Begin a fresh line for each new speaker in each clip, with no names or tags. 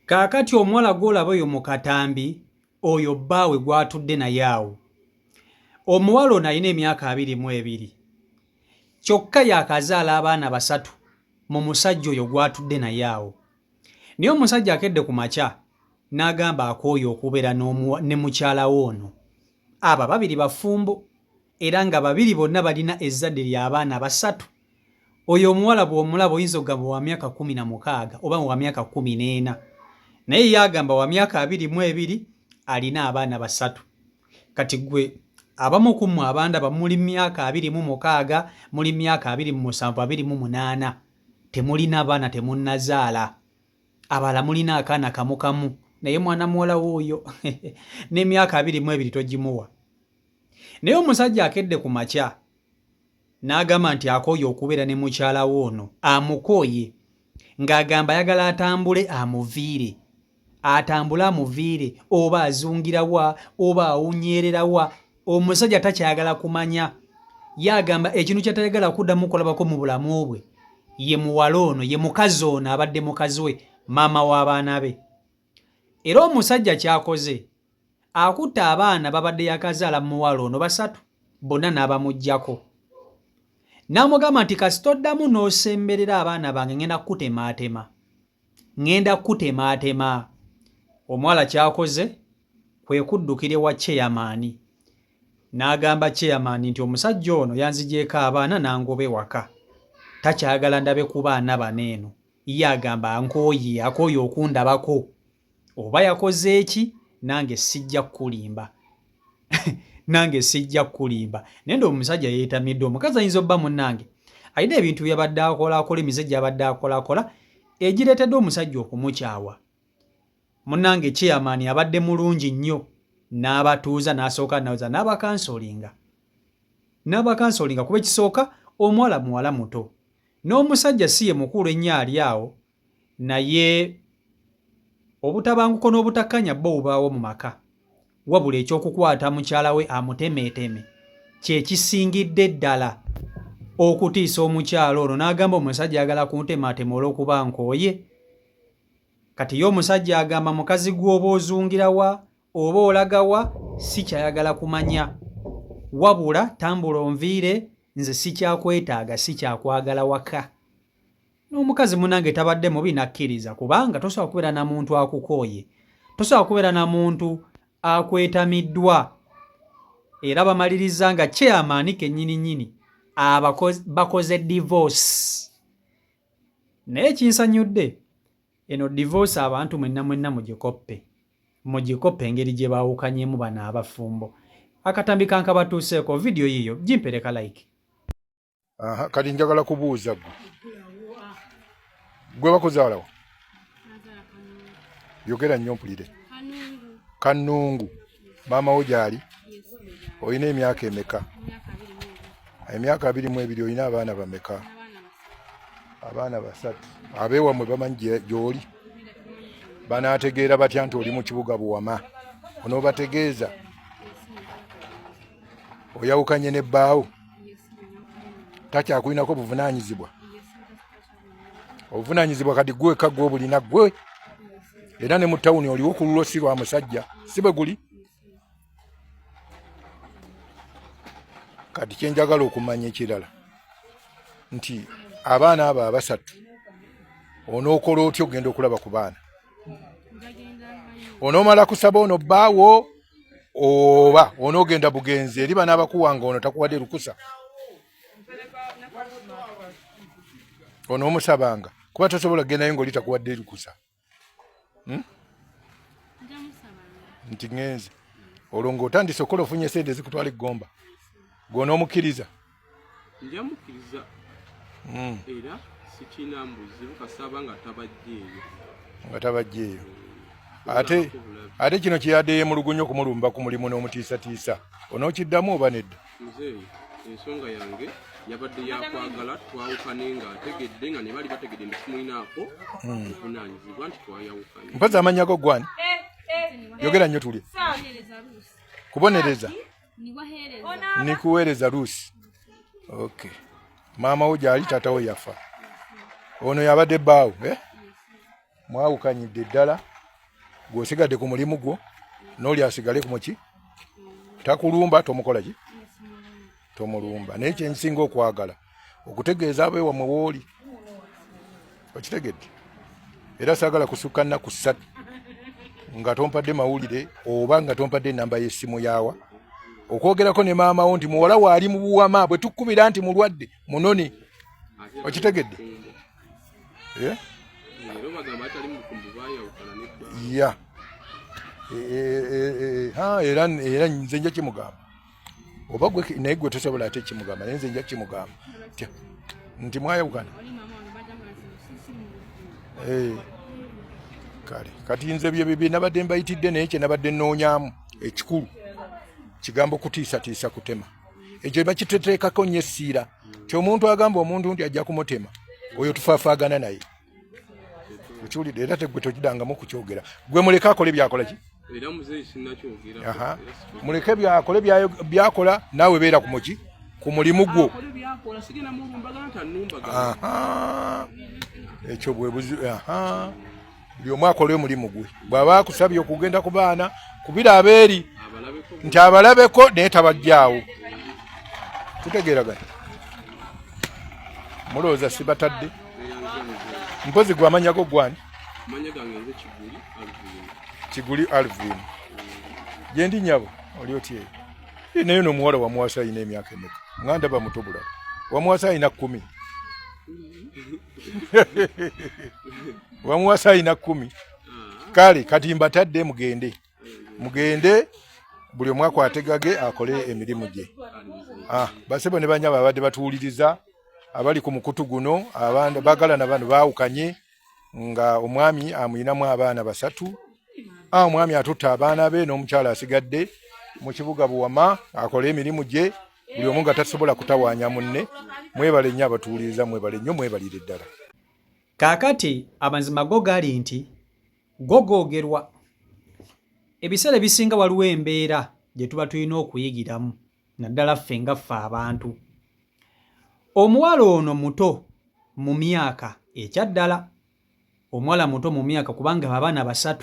Kaakati omuwala gw'olaba oyo mu katambi oyo bbaawe gw'atudde naye awo. Omuwala ono alina emyaka 22 kyokka yaakazaala abaana 3 mu musajja oyo gw'atudde naye awo. Naye omusajja akedde ku makya n'agamba akooye okubeera ne mukyala we ono. Abo babiri bafumbo era nga babiri bonna balina ezzadde ly'abaana 3. Oyo omuwala bw'omulaba oyinza okugamba wa myaka 16 oba wa myaka 14, naye yagamba wa myaka 22 alina abaana 3. Kati gwe abamu ku mmwe abandaba muli myaka 26, muli myaka 27, 28, temulina baana, temunnazaala. Abala mulina akaana kamu naye mwana muwala w'oyo n'emyaka 22 togimuwa. Naye omusajja akedde ku makya n'agamba nti akooye okubeera ne mukyala we ono, amukooye ng'agamba ayagala atambule amuviire oba azungira wa oba awunyerera wa. Omusajja takyagala kumanya, yagamba ekintu kyatayagala kuddamu kulabako mu bulamu bwe ye muwala ono, ye mukazi ono abadde mukazi we, maama w'abaana be. Era omusajja kyakoze akutte abaana babadde yakazaala mu muwala ono 3 bonna n'abamuggyako, n'amugamba nti kasitoddamu n'osemberera abaana bange ngenda kutemaatema. Omuwala kyakoze kwe kuddukira ewa chairman n'agamba chairman nti omusajja ono yanzigyeko abaana nangobe waka, takyagala ndabe ku baana bano. Ye agamba akooye okundabako, oba yakoze eki nange sijja kulimba nange sijja kulimba. Naye ndo omusajja yeetamidde. Omukazi ayinza obba munnange alina ebintu byabadde akola emize gyabadde akola egireetedde omusajja okumukyawa. Munnange chairman abadde mulungi nnyo, n'abatuuza n'asooka naza n'abakansolinga kuba ekisooka omuwala muwala muto, n'omusajja si ye mukulu ennyo ali awo, naye obutabanguko n'obutakkanya bbo bubaawo mu maka, wabula ekyokukwata mukyala we amutemeeteme kye kisingidde ddala okutiisa omukyala ono. N'agamba omusajja ayagala kuntemaatema olw'okuba nkooye. Kati ye omusajja agamba mukazi gwe oba ozungira wa oba olaga wa si kyayagala kumanya, wabula tambula onviire, nze sikyakwetaaga, sikyakwagala waka. N'omukazi munange tabadde mubi, nakkiriza, kubanga tosobola kubeera na muntu akukooye, tosobola kubeera na muntu akwetamiddwa. Era bamaliriza nga chairman kennyini bakoze divorce. Naye kinsanyudde, eno divorce abantu mwenna mugikoppe engeri gye baawukanyemu bano abafumbo. Akatambi kankabatuuseeko, video yiyo gimpereka like.
Kati njagala kubuuza gwe bakuzaalawo? Yogera nnyo mpulire. Kanungu. Maama wo gyali? Olina emyaka emeka? Emyaka 22. Olina abaana bameka? Abaana 3. Abeewamwe bamanyi gy'oli? Banaategeera batya nti oli mu kibuga Buwama? Onoobategeeza? Oyawukanye ne bbaawo? Takyakulinako buvunaanyizibwa? Obuvunaanyizibwa kati gwe ka gwe obulina gwe. Era ne mu ttawuni oliwo ku lulo si lwa musajja, si bwe guli? Kati kyenjagala okumanya ekirala nti abaana abo 3 onookola otya ogenda okulaba ku baana? Onoomala kusaba ono bbaawo oba onoogenda bugenzi eri bano abakuwanga ono takuwadde lukusa? Onoomusabanga kuba tosobola kugendayo ng'oli takuwadde lukusa. Nti ngenze olwo ng'otandise okukola ofunye sente ezikutwala eggomba, gw'onoomukkiriza?
Nja mukkiriza. Era sikina mbuzibu kasaba nga tabajjeeyo. Ate kino kiyadde yemulugunya okumulumba ku mulimu n'omutiisatiisa, onookiddamu oba nedda? Nze ensonga yange yabadde yakwagala twawukane nga ategedde nga ne bali bategedde nti tumulinaako obuvunaanyizibwa nti twayawukanye.
Mpaza amannya go gwani? Yogera nnyo tulye. Kubonereza? Nikuweereza Luusi. Okay. Maama wo gyali, taata wo yafa. Ono yabadde bbaawo, mwawukanyidde ddala. gw'osigadde ku mulimu gwo n'oli asigale ku muki takulumba tomukola ki tomulumba naye kyensinga okwagala okutegeeza abeewamwe wooli okitegedde era saagala kusukka nnaku 3 nga tompadde mawulire oba nga tompadde enamba y'essimu yaawa okwogerako ne maama wo nti muwala waali mu buwama bwe tukkubira nti mulwadde munoni okitegedde ya era nze nja kimugamba oba naye gwe tosobola ate kimugamba naye nze nja kimugamba nti mwayawukana kale kati nze bye bibi nabadde mbayitidde naye kye nabadde nnoonyaamu ekikulu kigambo kutiisatiisa kutema ekyo bakiteteekako nnyo essiira kyomuntu agamba omuntu nti ajja kumutema oyo tufaafaagana naye okiwulidde era tegwe tokidangamu kukyogera gwe muleke akole byakola ki muleke byakole byakola naawe beera ku muki ku mulimu gwo ekyo bwe buli omu akole omulimu gwe bw'aba akusabye okugenda ku baana kubira abeeri nti abalabeko naye tabajjaawo tutegeeragana mulowooza sibatadde mpozi gwe amanya go gwani Kiguli Alvin gyendi nyabo oli otyeyo naye n'omuwala wamuwasa ayina emyaka emeka nganda bamutobula wamuwasa ayina 10 wamuwasa ayina 10 kale kati mbatadde mugende buli omu akwategage akole emirimu gye basebo ne banyaba abadde batuwuliriza abali ku mukutu guno abantu bagalana bano baawukanye nga omwami amuyinamu abaana 3 omwami atutta abaana be n'omukyala asigadde mu kibuga Buwama akole emirimu gye buli omu nga tasobola kutawaanya munne mwebale nnyo abatuwuliriza mwebale nnyo mwebalire ddala
kaakati amazima go gali nti gogoogerwa ebiseera ebisinga waliwo embeera gye tuba tulina okuyigiramu naddala ffe nga ffe abantu omuwala ono muto mu myaka ekyaddala omuwala muto mu myaka kubanga abaana 3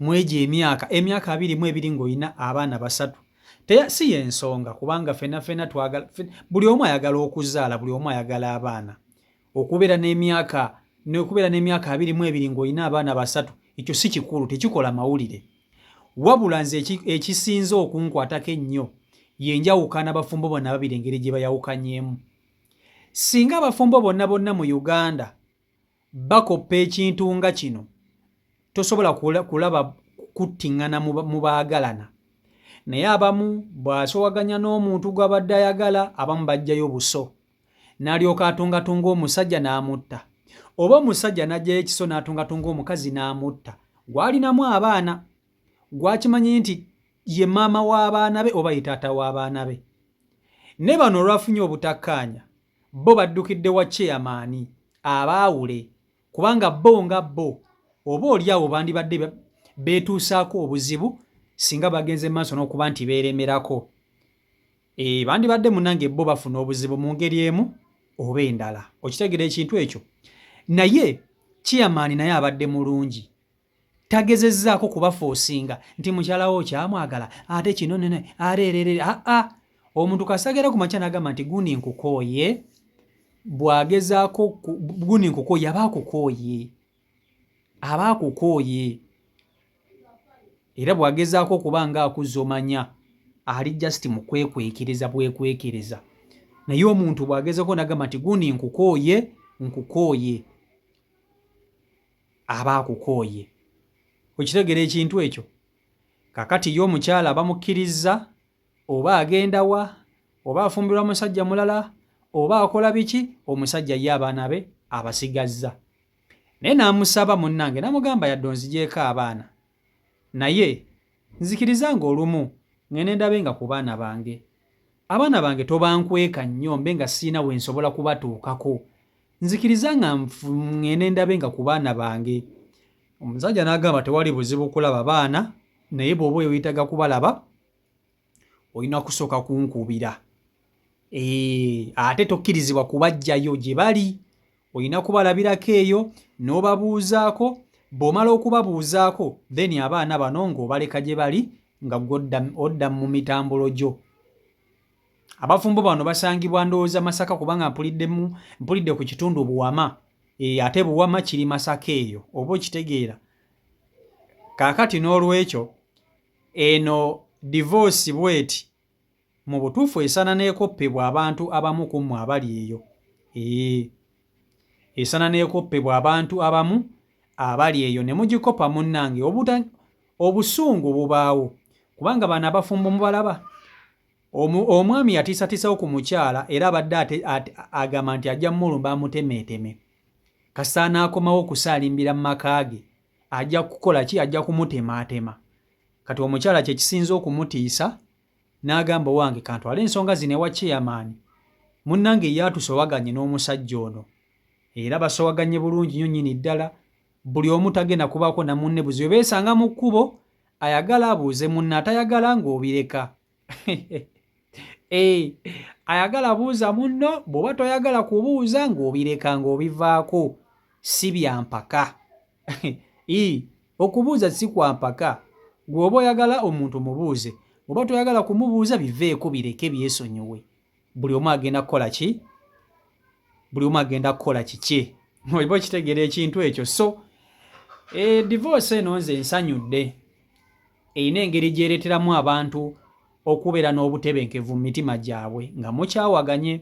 mwegyo emyaka 22 ng'olina abaana 3 si yensonga kubanga fena twagala buli omu ayagala okuzaala buli omu ayagala abaana okubeera n'emyaka 22 ng'olina abaana 3 ekyo si kikulu tekikola mawulire wabula nze ekisinza okunkwatako ennyo yenjawukana abafumbo bonna babiri engeri gye bayawukanyeemu singa abafumbo bonna mu Uganda bakoppa ekintu nga kino tosobola kulaba kuttiŋŋana mu baagalana naye abamu bw'asowaganya n'omuntu gw'abadde ayagala abamu bajjayo buso n'alyoka atungatunga omusajja n'amutta oba omusajja n'ajjayo ekiso n'atungatunga omukazi n'amutta gw'alinamu abaana gwakimanyi nti ye maama w'abaana be oba ye taata w'abaana be ne bano olwafunye obutakkaanya bo baddukidde wa chairman abaawule kubanga bo nga bo oba oli awo bandibadde beetuusaako obuzibu singa bagenze maaso n'okuba nti beeremerako bandibadde munange bo bafuna obuzibu mu ngeri emu oba endala okitegera ekintu ekyo naye chairman naye abadde mulungi tagezezzaako kubafoosinga nti mukyalawo kyamwagala ate kino nene areerere omuntu kasagera ku makya n'agamba nti gundi nkukooye bw'agezaako gundi nkukooye aba akukooye era bw'agezaako okuba nga akuzza omanya ali just mu kwekwekерeza bwekwekерeza naye omuntu bw'agezaako n'agamba nti gundi nkukooye aba akukooye okitegera ekintu ekyo kakati yo omukyala bamukkiriza oba agenda wa oba afumbirwa musajja mulala oba akola biki omusajja ye abaana be abasigazza naye n'amusaba munnange n'amugamba yadde onzigyeko abaana naye nzikiriza ng'olumu ngende ndabe nga ku baana bange abaana bange tobankweka nnyo mbe nga siina we nsobola kubatuukako nzikiriza nga ngende ndabe nga ku baana bange omusajja n'agamba tewali buzibu kulaba baana naye bw'oba oyitaga kubalaba olina kusooka kunkubira ate tokkirizibwa kubajjayo gye bali olina kubalabirako eyo n'obabuuzaako bw'omala okubabuuzaako then abaana bano ng'obaleka gye bali nga odda mu mitambulo gyo. Abafumbo bano basangibwa ndowooza Masaka kubanga mpulidde ku kitundu Buwama. Ate Buwama kiri Masaka eyo oba okitegeera. Kaakati n'olwekyo eno divorce bweti mu butuufu esana n'ekoppebwa abantu abamu ku mmwe abali eyo. Esana n'ekoppebwa abantu abamu abali eyo ne mugikopa munnange obusungu bubaawo kubanga bano abafumbo mubalaba. Omwami yatiisatiisawo ku mukyala era abadde agamba nti ajja mulumba amutemeeteme. Kasaana akomawo okusaalimbira mu maka ge ajja kukola ki? Ajja kumutemaatema. Kati omukyala kye kisinza okumutiisa n'agamba wange kantwale ensonga zino ewa chairman. Munnange ye atusobaganye n'omusajja ono era basobaganye bulungi nnyo nnyini ddala. Buli omu tagenda kubaako na munne buzibu. Beesanga mu kkubo ayagala abuuze munne atayagala ng'obireka. Ayagala abuuza munno, bw'oba toyagala kubuuza ng'obireka ng'obivaako. Si bya mpaka. Okubuuza si kwa mpaka. Gw'oba oyagala omuntu mubuuze, bw'oba toyagala kumubuuza biveeko bireke byesonyiwe. Buli omu agenda kukola ki? Buli omu agenda kukola kiki? Oba okitegeera ekintu ekyo. So divorce eno nze nsanyudde. Eyina engeri gyereeteramu abantu okubeera n'obutebenkevu mu mitima gyabwe nga mukyawaganye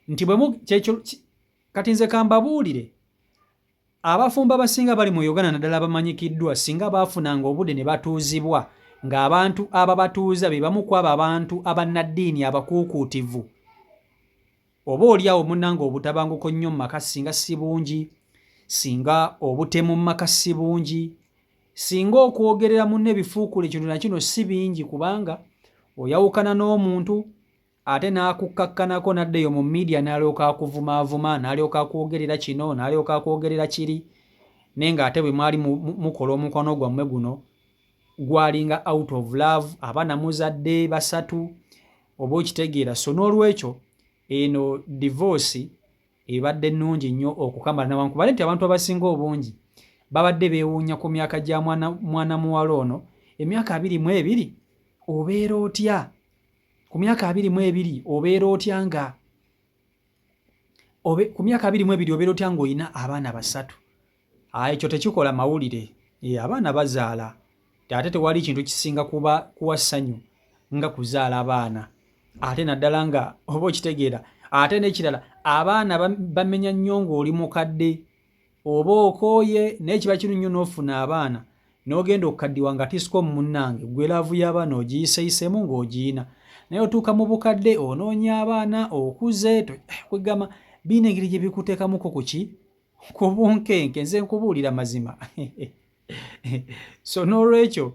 nti kati nze kambabuulire abafumbo abasinga bali mu Uganda naddala bamanyikiddwa singa baafunanga obudde ne batuuzibwa ng'abantu ababatuuza be bamu ku abo abantu abannaddiini abakuukuutivu. Oba oliawo munnange obutabanguko nnyo mu maka singa si bungi, singa obutemu mu maka si bungi, singa okwogerera munne ebifuukule kino na kino si bingi kubanga oyawukana n'omuntu ate n'akukkakkanako n'addeyo mu media n'alyoka akuvumaavuma n'alyoka akwogerera kino n'alyoka akwogerera kiri naye ng'ate bwe mwali mukola omukono gwammwe guno gwalinga out of love abaana muzadde basatu oba okitegeera. So n'olwekyo eno divorce ebadde nnungi nnyo okukambala newankubadde nti abantu abasinga obungi babadde beewuunya ku myaka gya mwana muwala ono. Emyaka 22 obeera otya? Ku myaka 22 obeera otya nga ku myaka 22 obeera otya ng'olina abaana basatu? Ekyo tekikola mawulire. Abaana bazaala ate tewali kintu kisinga kuwa ssanyu nga kuzaala abaana ate naddala nga oba okitegeera. Ate n'ekirala abaana bamenya nnyo ng'oli mukadde oba okooye naye kiba kinu nnyo n'ofuna abaana n'ogenda okukaddiwa nga tisiko munnange gwe laavu y'abaana ogiyiseeyisemu ng'ogiina naye otuuka mu bukadde onoonya abaana okuze kwegamba biina engeri gye bikuteekamuko ku bunkenke. Nze nkubuulira mazima. So n'olwekyo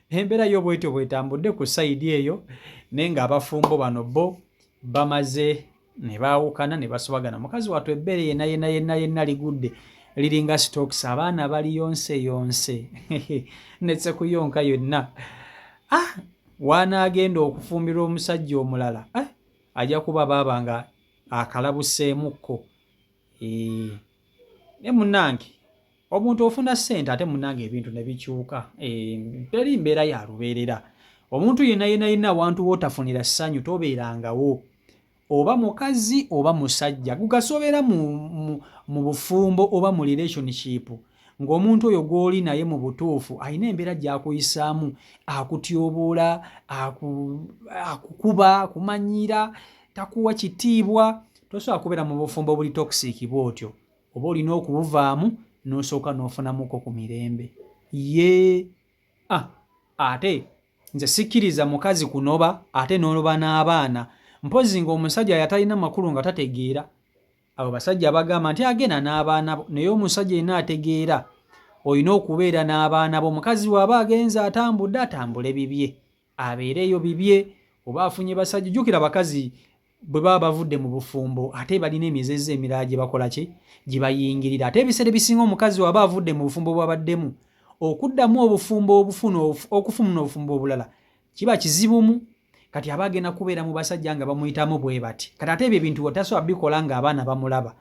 embeera y'obwetyo bwetambudde ku sayidi eyo naye ng'abafumbo bano bo bamaze ne baawukana ne basobagana. Mukazi wattu ebbeere yenna ligudde liringa stokes, abaana bali yonse netse kuyonka yonna. Wanaagenda okufumbirwa omusajja omulala ajja kuba baaba nga akalabuseemukko. Ne munnange omuntu ofuna ssente ate munnange ebintu ne bikyuka. Teri mbeera ya lubeerera. Omuntu yenna awantu w'otafunira ssanyu tobeerangawo, oba mukazi oba musajja. Gugasobeera mu bufumbo oba mu relationship ng'omuntu oyo gw'oli naye mu butuufu alina embeera gy'akuyisaamu, akutyoboola, akukuba, akumanyiira, takuwa kitiibwa. Tosobola kubeera mu bufumbo buli toxic bw'otyo. Oba olina okubuvaamu n'osooka n'ofunamuko ku mirembe. Ate nze sikkiriza mukazi kunoba ate n'oloba n'abaana. Mpozi ng'omusajja yatalina makulu nga tategeera. Abo basajja bagamba nti agenda n'abaana bo naye omusajja yenna ategeera olina okubeera n'abaana bo. Mukazi waba agenza atambule bibye abeereyo bibye. Oba afunye basajja, jjukira abakazi bwe baba bavudde mu bufumbo ate balina emizeze emirala gye bakola ki gye bayingirira. Ate ebiseera ebisinga omukazi waba avudde mu bufumbo bw'abaddemu okuddamu obufumbo okufuna obufumbo obulala kiba kizibumu. Kati aba agenda kubeera mu basajja nga bamuyitamu bwe bati. Kati ate ebyo ebintu tasobola bikola ng'abaana bamulaba.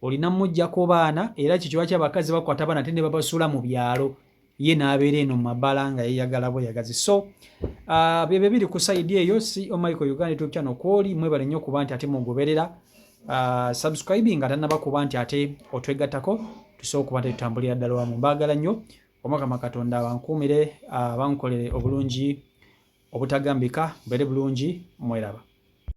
olina mujjako baana era kikiwa ky'abakazi bakwata baana ate ne babasuula mu byalo ye n'abeera eno mu mabala nga yeyagala bweyagazi. So byebyo biri ku sayidi eyo si Michael Uganda YouTube channel kwoli mwebale nnyo kuba nti ate mugoberera subscribing ate naba kuba nti ate otwegattako tusobola okuba nti tutambulira ddala wamu. Mbaagala nnyo Omukama Katonda bankuumire bankolere obulungi obutagambika mbeere bulungi mweraba.